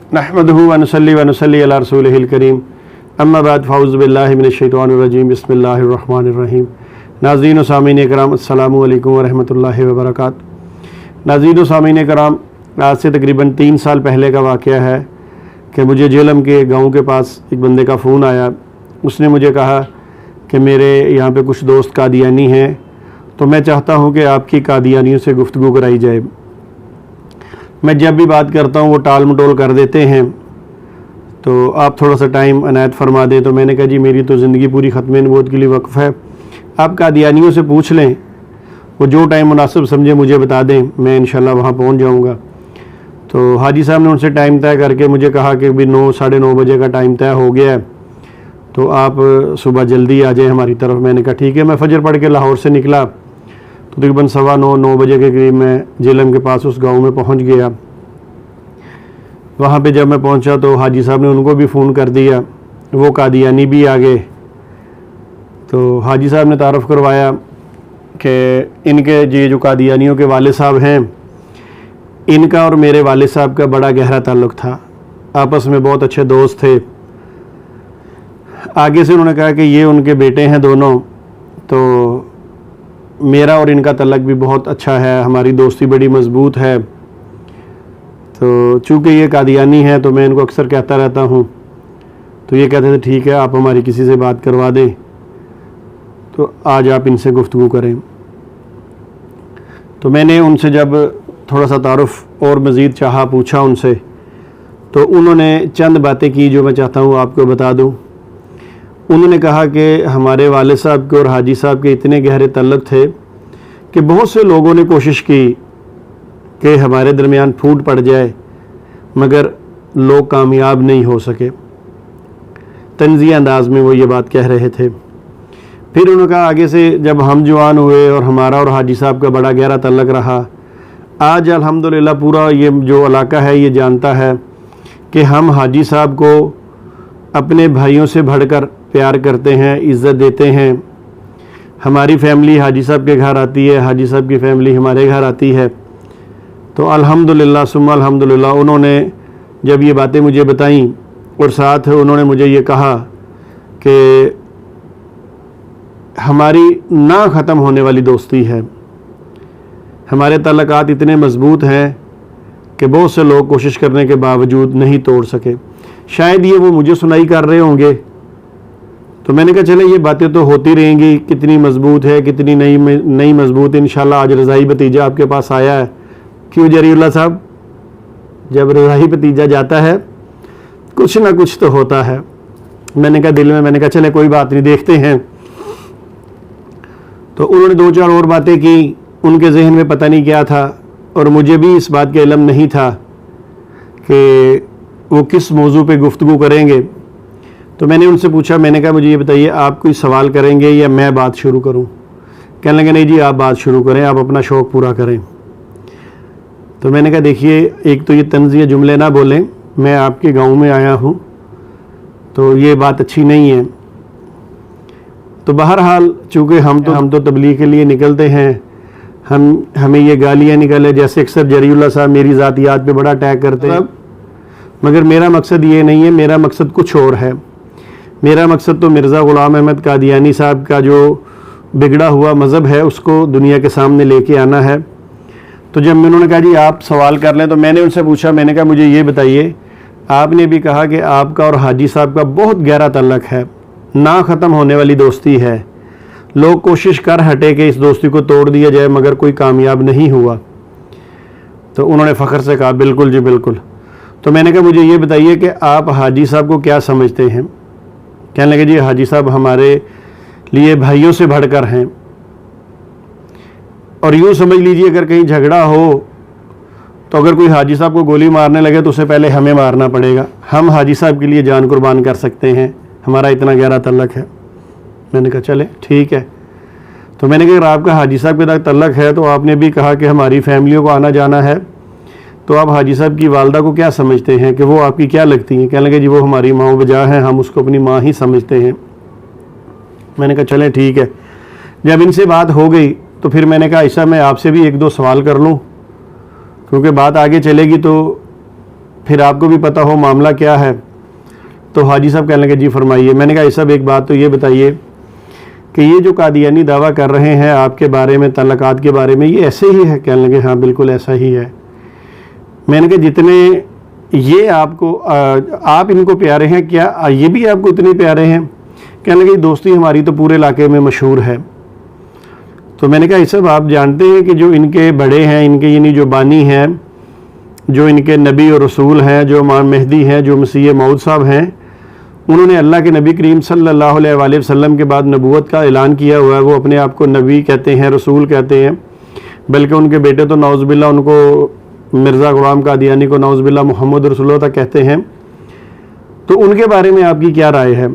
नहमदुहु व नसल्ली व नसल्ली अला रसूलिहिल करीम अम्मा बाद फ़ाऊज़ु बिल्लाहि मिनश शैतानिर रजीम बिस्मिल्लाहिर रहमानिर रहीम। नाज़रीन व सामीन इकराम अस्सलामु अलैकुम व रहमतुल्लाहि व बरकातुहू। नाज़रीन व सामीन इकराम, आज से तकरीबन 3 साल पहले का वाक़या है कि मुझे झेलम के गाँव के पास एक बंदे का फ़ोन आया। उसने मुझे कहा कि मेरे यहाँ पे कुछ दोस्त कादियानी हैं, तो मैं चाहता हूँ कि आपकी कादियानियों से गुफ्तगू कराई जाए। मैं जब भी बात करता हूँ वो टाल मटोल कर देते हैं, तो आप थोड़ा सा टाइम अनायत फरमा दें। तो मैंने कहा जी मेरी तो ज़िंदगी पूरी ख़त्म नबूवत के लिए वक्फ़ है, आप कादियानियों से पूछ लें, वो जो टाइम मुनासिब समझे मुझे बता दें, मैं इंशाल्लाह वहाँ पहुँच जाऊँगा। तो हाजी साहब ने उनसे टाइम तय करके मुझे कहा कि अभी 9 साढ़े 9 बजे का टाइम तय हो गया है, तो आप सुबह जल्दी आ जाएँ हमारी तरफ। मैंने कहा ठीक है। मैं फ़जर पढ़ के लाहौर से निकला, तो तकरीबन 9:15 बजे के करीब मैं झेलम के पास उस गांव में पहुंच गया। वहां पे जब मैं पहुंचा तो हाजी साहब ने उनको भी फ़ोन कर दिया, वो कादियानी भी आ गए। तो हाजी साहब ने तारफ़ करवाया कि इनके ये जो कादियानियों के वालिद साहब हैं, इनका और मेरे वालिद साहब का बड़ा गहरा ताल्लुक़ था, आपस में बहुत अच्छे दोस्त थे। आगे से उन्होंने कहा कि ये उनके बेटे हैं दोनों, तो मेरा और इनका तल्लक भी बहुत अच्छा है, हमारी दोस्ती बड़ी मज़बूत है। तो चूँकि ये कादियानी है तो मैं इनको अक्सर कहता रहता हूँ, तो ये कहते थे ठीक है आप हमारी किसी से बात करवा दें, तो आज आप इनसे गुफ्तगू करें। तो मैंने उनसे जब थोड़ा सा तारुफ़ और मज़ीद चाहा, पूछा उनसे, तो उन्होंने चंद बातें की जो मैं चाहता हूँ आपको बता दूँ। उन्होंने कहा कि हमारे वालिद साहब के और हाजी साहब के इतने गहरे तल्लुक़ थे कि बहुत से लोगों ने कोशिश की कि हमारे दरमियान फूट पड़ जाए, मगर लोग कामयाब नहीं हो सके। तंज़िया अंदाज़ में वो ये बात कह रहे थे। फिर उन्होंने कहा आगे से जब हम जवान हुए और हमारा और हाजी साहब का बड़ा गहरा तल्लुक़ रहा, आज अल्हम्दुलिल्लाह पूरा ये जो इलाका है ये जानता है कि हम हाजी साहब को अपने भाइयों से बढ़कर प्यार करते हैं, इज़्ज़त देते हैं। हमारी फैमिली हाजी साहब के घर आती है, हाजी साहब की फ़ैमिली हमारे घर आती है। तो अल्हम्दुलिल्लाह सुम्मा अल्हम्दुलिल्लाह उन्होंने जब ये बातें मुझे बताईं और साथ उन्होंने मुझे ये कहा कि हमारी ना ख़त्म होने वाली दोस्ती है, हमारे तल्लुक़ात इतने मज़बूत हैं कि बहुत से लोग कोशिश करने के बावजूद नहीं तोड़ सके। शायद ये वो मुझे सुनाई कर रहे होंगे। तो मैंने कहा चले ये बातें तो होती रहेंगी, कितनी मज़बूत है कितनी नहीं मज़बूत। इंशाल्लाह आज रज़ाई भतीजा आपके पास आया है। क्यों जरीउल्लाह साहब, जब रज़ाई भतीजा जाता है कुछ ना कुछ तो होता है। मैंने कहा दिल में, मैंने कहा चले कोई बात नहीं, देखते हैं। तो उन्होंने 2-4 और बातें की, उनके जहन में पता नहीं क्या था, और मुझे भी इस बात का इल्म नहीं था कि वो किस मौजू पे गुफ्तगू करेंगे। तो मैंने उनसे पूछा, मैंने कहा मुझे ये बताइए आप कोई सवाल करेंगे या मैं बात शुरू करूं? कहने लगे नहीं जी आप बात शुरू करें, आप अपना शौक़ पूरा करें। तो मैंने कहा देखिए एक तो ये तंज़िया जुमले ना बोलें, मैं आपके गांव में आया हूं, तो ये बात अच्छी नहीं है। तो बहरहाल चूँकि हम तो तबलीग के लिए निकलते हैं, हमें ये गालियाँ निकले, जैसे अक्सर जरीउल्लाह साहब मेरी ज़ातियात पे बड़ा अटैक करते हैं, मगर मेरा मकसद ये नहीं है, मेरा मकसद कुछ और है। मेरा मकसद तो मिर्ज़ा ग़ुलाम अहमद कादियानी साहब का जो बिगड़ा हुआ मज़हब है उसको दुनिया के सामने लेके आना है। तो जब उन्होंने कहा जी आप सवाल कर लें, तो मैंने उनसे पूछा, मैंने कहा मुझे ये बताइए, आपने भी कहा कि आपका और हाजी साहब का बहुत गहरा तल्लुक़ है, ना ख़त्म होने वाली दोस्ती है, लोग कोशिश कर हटे कि इस दोस्ती को तोड़ दिया जाए मगर कोई कामयाब नहीं हुआ। तो उन्होंने फ़ख्र से कहा बिल्कुल जी बिल्कुल। तो मैंने कहा मुझे ये बताइए कि आप हाजी साहब को क्या समझते हैं? कहने लगे जी हाजी साहब हमारे लिए भाइयों से बढ़कर हैं, और यूँ समझ लीजिए अगर कहीं झगड़ा हो तो अगर कोई हाजी साहब को गोली मारने लगे तो उससे पहले हमें मारना पड़ेगा, हम हाजी साहब के लिए जान कुर्बान कर सकते हैं, हमारा इतना गहरा तल्लुक़ है। मैंने कहा चले ठीक है। तो मैंने कहा अगर आपका हाजी साहब के साथ तल्लुक़ है, तो आपने भी कहा कि हमारी फैमिलियों को आना जाना है, तो आप हाजी साहब की वालदा को क्या समझते हैं, कि वो आपकी क्या लगती हैं? कहने लगे जी वो हमारी माँ बजा हैं, हम उसको अपनी माँ ही समझते हैं। मैंने कहा चलें ठीक है। जब इनसे बात हो गई तो फिर मैंने कहा ऐसा मैं आपसे भी 1-2 सवाल कर लूँ, क्योंकि बात आगे चलेगी तो फिर आपको भी पता हो मामला क्या है। तो हाजी साहब कहने लगे जी फरमाइए। मैंने कहा साहब एक बात तो ये बताइए कि ये जो कादियानी दावा कर रहे हैं आपके बारे में, तल्लकात के बारे में, ये ऐसे ही है? कहने लगे हाँ बिल्कुल ऐसा ही है। मैंने कहा जितने ये आपको आप इनको प्यारे हैं, क्या ये भी आपको इतने प्यारे हैं? कहने लगे दोस्ती हमारी तो पूरे इलाके में मशहूर है। तो मैंने कहा सब आप जानते हैं कि जो इनके बड़े हैं, इनके यानी जो बानी हैं, जो इनके नबी और रसूल हैं, जो इमाम मेहदी हैं, जो मसीह मौद साहब हैं, उन्होंने अल्लाह के नबी करीम सल्लल्लाहु अलैहि वसल्लम के बाद नबूवत का ऐलान किया हुआ है। वो अपने आप को नबी कहते हैं, रसूल कहते हैं, बल्कि उनके बेटे तो नौज़बिल्ला उनको मिर्ज़ा ग़ुलाम कादियानी को नौज़बिल्ला मोहम्मद रसूलुल्लाह तक कहते हैं। तो उनके बारे में आपकी क्या राय है?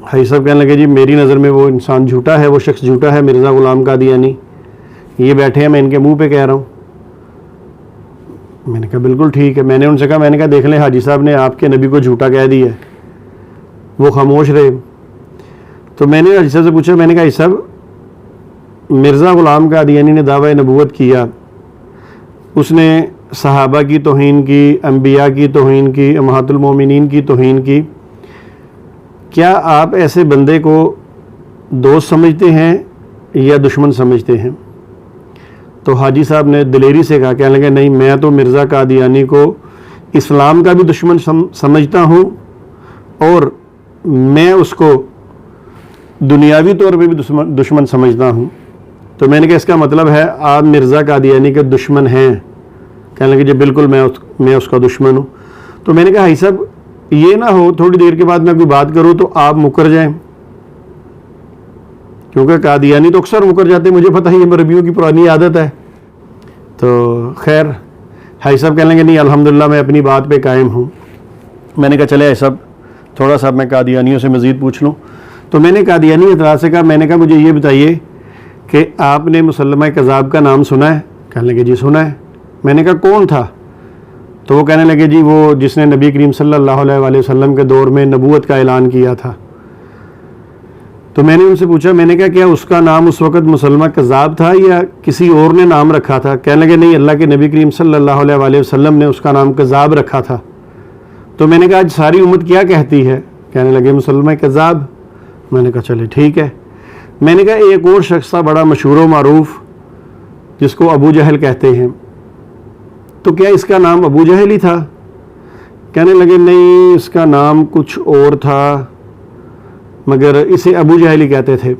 हाई साहब कहने लगे जी मेरी नज़र में वो इंसान झूठा है, वो शख्स झूठा है, मिर्ज़ा ग़ुलाम कादियानी। ये बैठे हैं, मैं इनके मुँह पे कह रहा हूँ। मैंने कहा बिल्कुल ठीक है। मैंने उनसे कहा, मैंने कहा देख लें हाजी साहब ने आपके नबी को झूठा कह दिया है। वो खामोश रहे। तो मैंने हाजी साहब से पूछा, मैंने कहा साहब मिर्ज़ा ग़ुलाम कादियानी ने दावा नबूवत किया, उसने सहाबा की तौहीन की, अंबिया की तौहीन की, अम्महातुल मोमिनीन की तौहीन की। क्या आप ऐसे बंदे को दोस्त समझते हैं या दुश्मन समझते हैं? तो हाजी साहब ने दिलेरी से कहा, कहने लगे नहीं, मैं तो मिर्ज़ा कादियानी को इस्लाम का भी दुश्मन समझता हूँ और मैं उसको दुनियावी तौर पे भी दुश्मन समझता हूँ। तो मैंने कहा इसका मतलब है आप मिर्ज़ा कादियानी के दुश्मन हैं? कहने लगे जी बिल्कुल मैं उसका दुश्मन हूँ। तो मैंने कहा हाई साहब ये ना हो थोड़ी देर के बाद मैं कोई बात करूँ तो आप मुकर जाएं, क्योंकि कादियानी तो अक्सर मुकर जाते हैं, मुझे पता है, ये मरबियों की पुरानी आदत है। तो खैर हाई साहब कहने लगे नहीं अल्हम्दुलिल्लाह मैं अपनी बात पे कायम हूँ। मैंने कहा चले हाई साहब थोड़ा सा मैं कादियानियों से मज़ीद पूछ लूँ। तो मैंने कादियानी एतराज़ से कहा, मैंने कहा मुझे ये बताइए कि आपने मुसल्लमा कज़ाब का नाम सुना है? कहने लगे जी सुना है। मैंने कहा कौन था? तो वो कहने लगे जी वो जिसने नबी करीम सल्लल्लाहु अलैहि वसल्लम के दौर में नबूवत का ऐलान किया था। तो मैंने उनसे पूछा, मैंने कहा क्या उसका नाम उस वक़्त मुसल्लमा कज़ाब था या किसी और ने नाम रखा था? कहने लगे नहीं, अल्लाह के नबी करीम सल्लल्लाहु अलैहि वसल्लम ने उसका नाम कज़ाब रखा था। तो मैंने कहा आज सारी उम्मत क्या कहती है? कहने लगे मुसल्लमा कज़ाब। मैंने कहा चले ठीक है। मैंने कहा एक और शख्स था बड़ा मशहूर व मारूफ जिसको अबू जहल कहते हैं, तो क्या इसका नाम अबू जहल ही था? कहने लगे नहीं, इसका नाम कुछ और था मगर इसे अबू जहल ही कहते थे।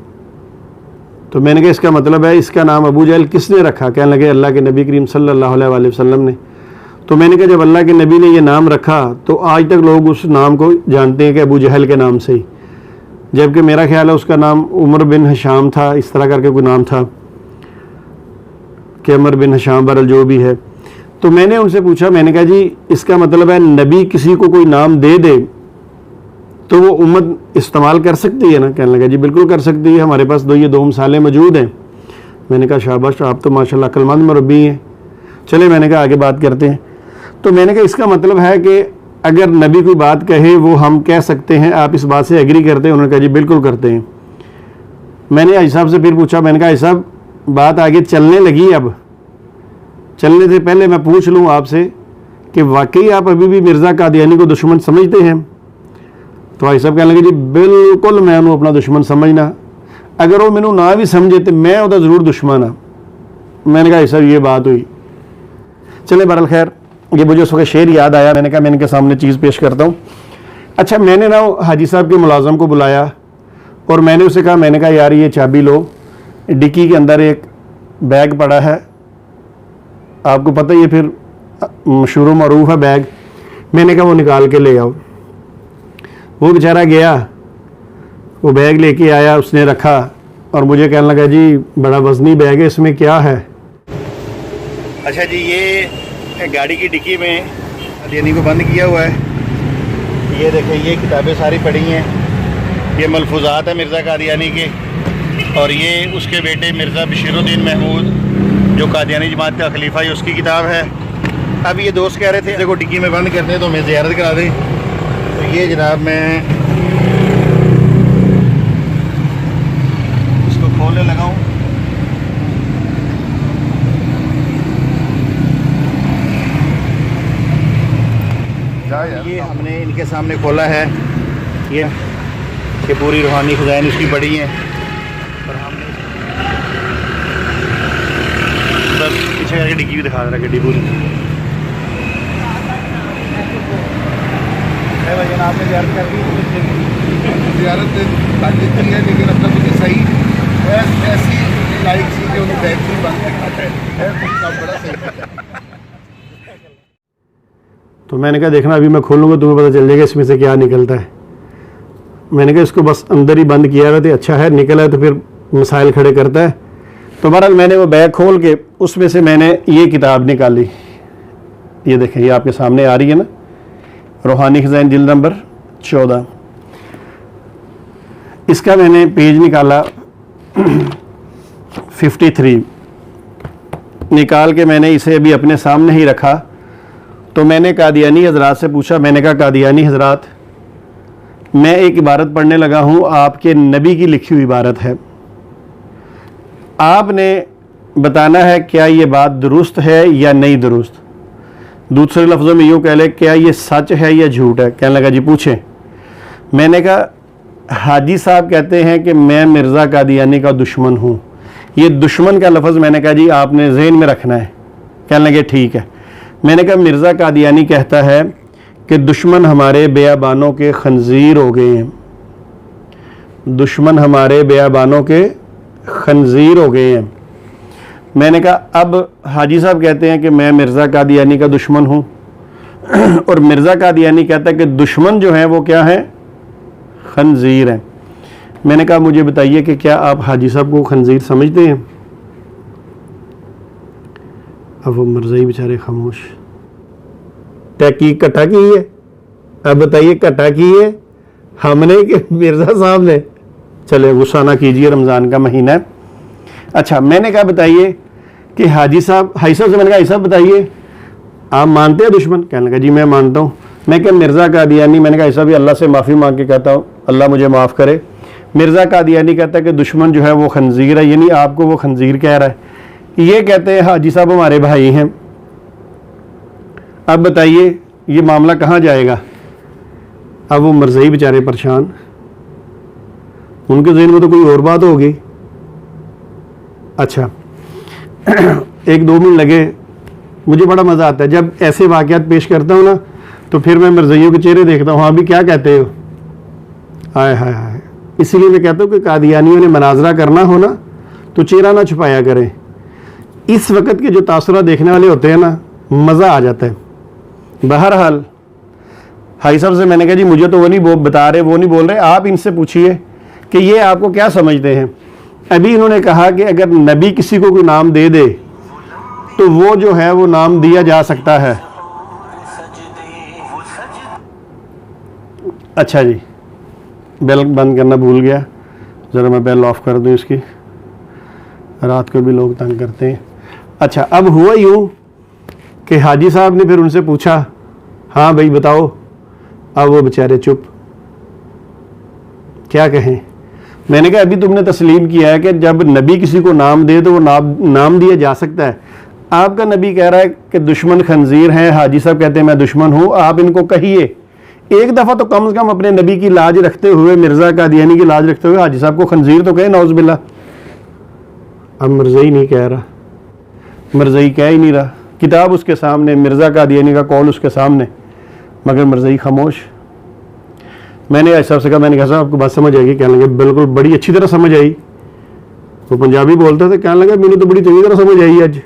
तो मैंने कहा इसका मतलब है इसका नाम अबू जहल किसने रखा? कहने लगे अल्लाह के नबी करीम सल्लल्लाहु अलैहि वसल्लम ने। तो मैंने कहा जब अल्लाह के नबी ने ये नाम रखा तो आज तक लोग उस नाम को जानते हैं कि अबू जहल के नाम से ही, जबकि मेरा ख्याल है उसका नाम उमर बिन हिशाम था, इस तरह करके कोई नाम था कि अमर बिन हिशाम, बरल जो भी है। तो मैंने उनसे पूछा, मैंने कहा जी इसका मतलब है नबी किसी को कोई नाम दे दे तो वो उम्मत इस्तेमाल कर सकती है ना? कहने लगा जी बिल्कुल कर सकती है, हमारे पास ये दो मिसालें मौजूद हैं। मैंने कहा शाबाश, आप तो माशाल्लाह अक्लमंद मुरब्बी हैं। चले मैंने कहा आगे बात करते हैं। तो मैंने कहा इसका मतलब है कि अगर नबी कोई बात कहे वो हम कह सकते हैं, आप इस बात से एग्री करते हैं? उन्होंने कहा जी बिल्कुल करते हैं। मैंने हाजी साहब से फिर पूछा, मैंने कहा हाजी साहब बात आगे चलने लगी, अब चलने से पहले मैं पूछ लूँ आपसे कि वाकई आप अभी भी मिर्ज़ा कादियानी को दुश्मन समझते हैं? तो भाई साहब कहने लगे जी बिल्कुल मैं उन्होंने अपना दुश्मन समझना, अगर वो मैनू ना भी समझे तो मैं उहदा जरूर दुश्मन हाँ। मैंने कहा साहब ये बात हुई। चले बहरहाल खैर, ये मुझे उस वक्त शेर याद आया, मैंने कहा मैं इनके सामने चीज़ पेश करता हूँ। अच्छा, मैंने ना हाजी साहब के मुलाजम को बुलाया और मैंने उसे कहा, मैंने कहा यार ये चाबी लो, डिक्की के अंदर एक बैग पड़ा है, आपको पता ही है फिर मशहूर मरूफ है बैग। मैंने कहा वो निकाल के ले आओ। वो बेचारा गया, वो बैग लेके आया, उसने रखा और मुझे कहने लगा जी बड़ा वज़नी बैग है, इसमें क्या है? अच्छा जी, ये गाड़ी की डिक्की में कादियानी को बंद किया हुआ है। ये देखें, ये किताबें सारी पड़ी हैं, ये मलफूज़ात है मिर्ज़ा कादियानी के, और ये उसके बेटे मिर्ज़ा बशीरुद्दीन महमूद जो कादियानी जमात का खलीफा है उसकी किताब है। अब ये दोस्त कह रहे थे देखो डिक्की में बंद करते हैं तो हमें ज़ियारत करा दें। तो ये जनाब मैं इसको खोलने लगा हूँ। ये हमने इनके सामने खोला है, ये पूरी रूहानी खजाइन उसकी बड़ी हैं, और हमने बस पीछे करके डिग्गी भी दिखा रहा है, गड्डी पूरी वजन आपने ज़्यारत कर दी, ज़्यारत ताकि है, लेकिन अपना कुछ सही ऐसी लाइक सी कि उन्हें बैटरी बंद दिखाता है, सब बड़ा सही है। तो मैंने कहा देखना अभी मैं खोलूँगा तुम्हें पता चल जाएगा इसमें से क्या निकलता है। मैंने कहा इसको बस अंदर ही बंद किया हुआ था, अच्छा है निकला है तो फिर मसाइल खड़े करता है। तो बहरहाल मैंने वो बैग खोल के उसमें से मैंने ये किताब निकाली, ये देखें, ये आपके सामने आ रही है ना, रूहानी खजाइन जिल्द नंबर 14। इसका मैंने पेज निकाला 53, निकाल के मैंने इसे अभी अपने सामने ही रखा। तो मैंने कादियानी हजरात से पूछा, मैंने कहा कादियानी हजरात, मैं एक इबारत पढ़ने लगा हूँ, आपके नबी की लिखी हुई इबारत है, आपने बताना है क्या ये बात दुरुस्त है या नहीं दुरुस्त। दूसरे लफ्ज़ों में यूँ कह ले, क्या ये सच है या झूठ है। कहने लगा जी पूछें। मैंने कहा हाजी साहब कहते हैं कि मैं मिर्ज़ा कादियानी का दुश्मन हूँ। ये दुश्मन का लफ्ज़ मैंने कहा जी आपने ज़हन में रखना है। कहने लगे ठीक है। मैंने कहा मिर्ज़ा कादियानी कहता है कि दुश्मन हमारे बेयाबानों के खंजीर हो गए हैं, दुश्मन हमारे बेयाबानों के खंजीर हो गए हैं। मैंने कहा अब हाजी साहब कहते हैं कि मैं मिर्ज़ा कादियानी का दुश्मन हूँ और मिर्ज़ा कादियानी कहता है कि दुश्मन जो है वो क्या है, खंजीर हैं। मैंने कहा मुझे बताइए कि क्या आप हाजी साहब को खंजीर समझते हैं। अब वो मर्ज़ई बेचारे खामोश। तहकीक कटा की है, अब बताइए कटा की है हमने कि मिर्ज़ा साहब ने। चले गुस्सा ना कीजिए, रमज़ान का महीना है। अच्छा मैंने कहा बताइए कि हाजी साहब से मैंने कहा हाजी साहब बताइए आप मानते हैं दुश्मन। कहने लगा जी मैं मानता हूँ। मैं क्या मिर्ज़ा कादियानी, मैंने कहा ऐसा भी अल्लाह से माफ़ी मांग के कहता हूँ अल्लाह मुझे माफ़ करे। मिर्ज़ा कादियानी कहता है कि दुश्मन जो है वो खंजीर है, यानी आपको वो खंजीर कह रहा है। ये कहते हैं हाजी साहब हमारे भाई हैं। अब बताइए ये मामला कहाँ जाएगा। अब वो मर्ज़ई बेचारे परेशान, उनके ज़हन में तो कोई और बात होगी। अच्छा 1-2 मिनट लगे। मुझे बड़ा मज़ा आता है जब ऐसे वाक़यात पेश करता हूँ ना, तो फिर मैं मर्ज़इयों के चेहरे देखता हूँ, हाँ भी क्या कहते हो, हाय हाय हाय। इसीलिए मैं कहता हूँ कि कादियानियों ने मनाजरा करना हो ना तो चेहरा ना छुपाया करें। इस वक्त के जो तासुरा देखने वाले होते हैं ना, मज़ा आ जाता है। बहरहाल हाई साहब से मैंने कहा जी मुझे तो वो नहीं बता रहे, वो नहीं बोल रहे, आप इनसे पूछिए कि ये आपको क्या समझते हैं। अभी इन्होंने कहा कि अगर नबी किसी को कोई नाम दे दे तो वो जो है वो नाम दिया जा सकता है। अच्छा जी, बेल बंद करना भूल गया, ज़रा मैं बेल ऑफ कर दूं इसकी, रात को भी लोग तंग करते हैं। अच्छा अब हुआ यूँ कि हाजी साहब ने फिर उनसे पूछा हाँ भाई बताओ। अब वो बेचारे चुप, क्या कहें। मैंने कहा अभी तुमने तस्लीम किया है कि जब नबी किसी को नाम दे तो वो नाम दिया जा सकता है। आपका नबी कह रहा है कि दुश्मन खंजीर हैं, हाजी साहब कहते हैं मैं दुश्मन हूँ। आप इनको कहिए एक दफ़ा तो कम से कम अपने नबी की लाज रखते हुए, मिर्ज़ा कादियानी की लाज रखते हुए हाजी साहब को खंजीर तो कहे, नौज़ुबिल्लाह। अब मर्ज़ई नहीं कह रहा, मर्ज़ई कह ही नहीं रहा, किताब उसके सामने, मिर्ज़ा कादियानी का कौल उसके सामने, मगर मर्ज़ई खामोश। मैंने ऐसा से कहा, मैंने कहा साहब आपको बात समझ आएगी। कहने लगे बिल्कुल, बड़ी अच्छी तरह समझ आई। वो पंजाबी बोलते थे, कहने लगा मैंने तो बड़ी अच्छी तरह समझ आई आज।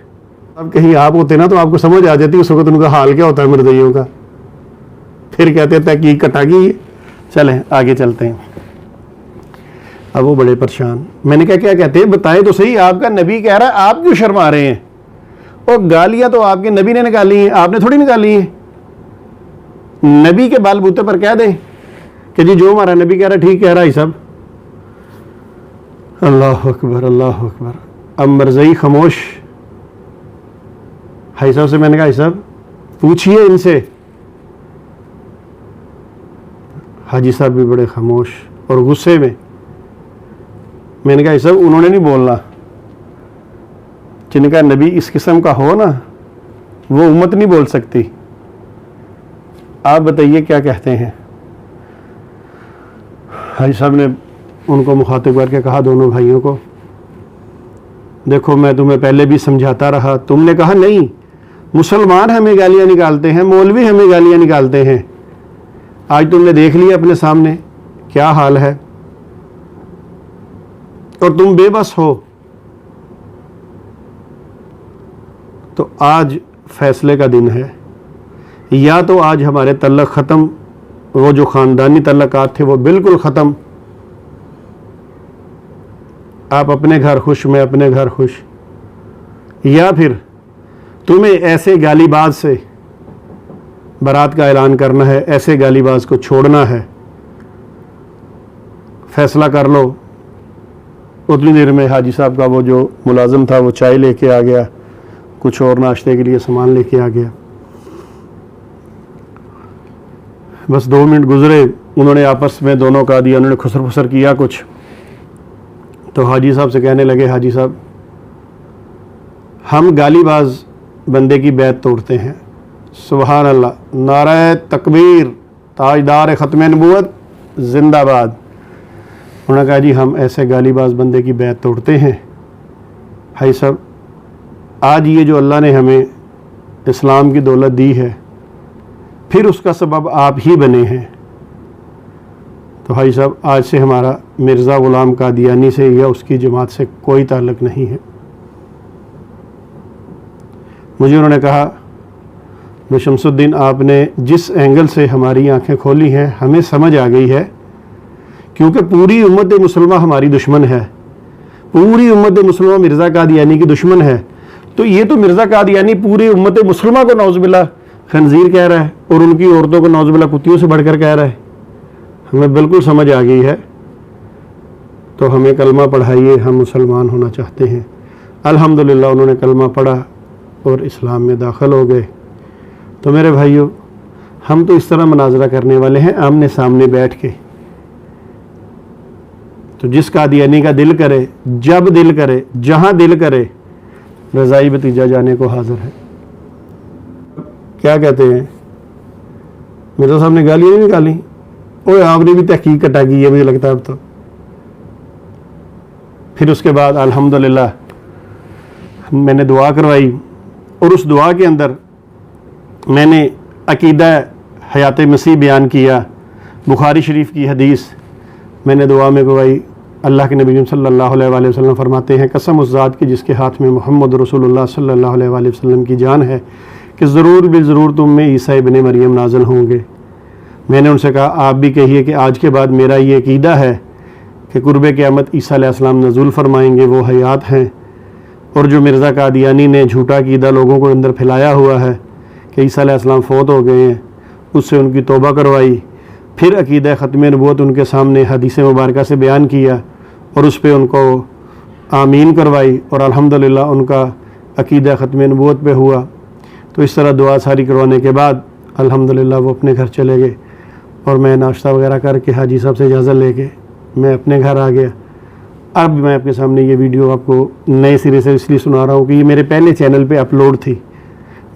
अब कहीं आप होते ना तो आपको समझ आ जाती उस वक्त उनका हाल क्या होता है मर्ज़इयों का। फिर कहते हैं तहकीक कटा गई। चलें आगे चलते हैं। अब वो बड़े परेशान। मैंने कहा क्या कहते हैं बताएं तो सही, आपका नबी कह रहा है, आप क्यों शर्मा रहे हैं। और गालियां तो आपके नबी ने निकाली हैं, आपने थोड़ी निकाली हैं। नबी के बालबूते पर कह दें कि जी जो हमारा नबी कह रहा है ठीक कह रहा है सब। अल्लाह अकबर अल्लाह अकबर। अब मर्ज़ई खामोश। हाई साहब से मैंने कहा हाई साहब पूछिए इनसे। हाजी साहब भी बड़े खामोश और गुस्से में। मैंने कहा सब उन्होंने नहीं बोलना, जिनका नबी इस किस्म का हो ना वो उम्मत नहीं बोल सकती। आप बताइए क्या कहते हैं। हाजी साहब ने उनको मुखातिब करके कहा, दोनों भाइयों को, देखो मैं तुम्हें पहले भी समझाता रहा, तुमने कहा नहीं, मुसलमान हमें गालियां निकालते हैं, मौलवी हमें गालियां निकालते हैं। आज तुमने देख लिया अपने सामने क्या हाल है और तुम बेबस हो। तो आज फैसले का दिन है, या तो आज हमारे तल्लक ख़त्म, वो जो ख़ानदानी तल्लकात थे वो बिल्कुल ख़त्म, आप अपने घर खुश, मैं अपने घर खुश, या फिर तुम्हें ऐसे गालीबाज से बारात का ऐलान करना है, ऐसे गालीबाज को छोड़ना है। फैसला कर लो। उतनी देर में हाजी साहब का वो जो मुलाजिम था वो चाय लेके आ गया, कुछ और नाश्ते के लिए सामान लेके आ गया। बस 2 मिनट गुजरे, उन्होंने आपस में दोनों का दिया, उन्होंने खुसर फुसर किया कुछ, तो हाजी साहब से कहने लगे, हाजी साहब हम गालीबाज बंदे की बैत तोड़ते हैं। सुभान अल्लाह, नारे तकबीर, ताजदार ख़त्म नबूवत जिंदाबाद। उन्होंने कहा जी हम ऐसे गालीबाज बंदे की बैत तोड़ते हैं। हाजी साहब आज ये जो अल्लाह ने हमें इस्लाम की दौलत दी है, फिर उसका सबब आप ही बने हैं। तो भाई साहब आज से हमारा मिर्ज़ा ग़ुलाम कादियानी से या उसकी जमात से कोई ताल्लुक़ नहीं है। मुझे उन्होंने कहा, भाई शमसुद्दीन आपने जिस एंगल से हमारी आंखें खोली हैं हमें समझ आ गई है, क्योंकि पूरी उम्मत मुसलमा हमारी दुश्मन है, पूरी उम्मत मुसलमा मिर्ज़ा कादियानी की दुश्मन है। तो ये तो मिर्ज़ा कादियानी पूरी उम्मत मुसलमा को नौज़ुबिल्लाह खंजीर कह रहा है और उनकी औरतों को नौज़ुबिल्लाह कुत्तियों से बढ़कर कह रहा है। हमें बिल्कुल समझ आ गई है, तो हमें कलमा पढ़ाइए, हम मुसलमान होना चाहते हैं। अल्हम्दुलिल्लाह उन्होंने कलमा पढ़ा और इस्लाम में दाखिल हो गए। तो मेरे भाइयों, हम तो इस तरह मनाजरा करने वाले हैं आमने सामने बैठ के। तो जिस कादियानी का दिल करे, जब दिल करे, जहां दिल करे, रज़ाई भतीजा जाने को हाजिर है। क्या कहते हैं, मिर्ज़ा साहब ने गालियाँ नहीं निकाली, ओए आपने भी तहकीक कटा की है मुझे लगता है अब तो। फिर उसके बाद अल्हम्दुलिल्लाह मैंने दुआ करवाई और उस दुआ के अंदर मैंने अकीदा हयात मसीह बयान किया, बुखारी शरीफ की हदीस मैंने दुआ में गवाई। अल्लाह के नबी सल्लल्लाहु अलैहि वसल्लम फरमाते हैं, कसम उस ज़ात की जिसके हाथ में मोहम्मद रसूलुल्लाह सल्लल्लाहु अलैहि वसल्लम की जान है कि ज़रूर बिज़रूर तुम में ईसा इब्ने मरियम नाज़िल होंगे। मैंने उनसे कहा, आप भी कहिए कि आज के बाद मेरा ये अकीदा है कि कुर्बे क़यामत ईसा अलैहिस्सलाम नज़ूल फरमाएंगे, वो हयात हैं। और जो मिर्ज़ा कादियानी ने झूठा अकीदा लोगों को अंदर फैलाया हुआ है कि ईसा अलैहिस्सलाम फ़ौत हो गए हैं, उससे उनकी तौबा करवाई। फिर अकीदा ख़त्म नबूवत उनके सामने हदीस मुबारक से बयान किया और उस पर उनको आमीन करवाई और अल्हम्दुलिल्लाह उनका अकीदा ख़त्म नबूवत पे हुआ। तो इस तरह दुआ सारी करवाने के बाद अल्हम्दुलिल्लाह वो अपने घर चले गए और मैं नाश्ता वगैरह करके हाजी साहब से इजाज़त लेके मैं अपने घर आ गया। अब मैं आपके सामने ये वीडियो आपको नए सिरे से इसलिए सुना रहा हूँ कि ये मेरे पहले चैनल पे अपलोड थी,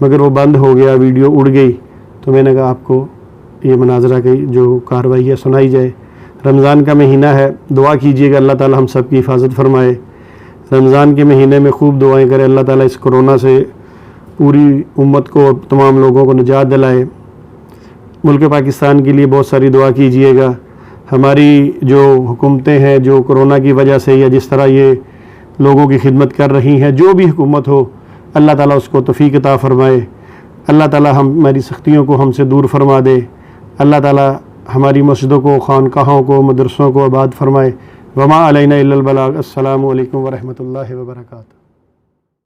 मगर वो बंद हो गया, वीडियो उड़ गई। तो मैंने कहा आपको ये मनाजरा की जो कार्रवाई है सुनाई जाए। रमज़ान का महीना है, दुआ कीजिएगा अल्लाह ताला हम सब की हिफाजत फरमाए। रमज़ान के महीने में खूब दुआएं करें, अल्लाह ताला इस कोरोना से पूरी उम्मत को, तमाम लोगों को निजात दिलाए। मुल्क पाकिस्तान के लिए बहुत सारी दुआ कीजिएगा। हमारी जो हुकूमतें हैं जो कोरोना की वजह से या जिस तरह ये लोगों की खिदमत कर रही हैं, जो भी हुकूमत हो अल्लाह ताला उसको तौफीक अता फ़रमाए। अल्लाह ताला हमारी सख्तियों को हमसे दूर फरमा दे। अल्लाह ताला हमारी मस्जिदों को, खानकाहों को, मदरसों को आबाद फरमाए। वमा अलैना इल्लल बलाग। अस्सलामु अलैकुम व रहमतुल्लाहि व बरकातुहू।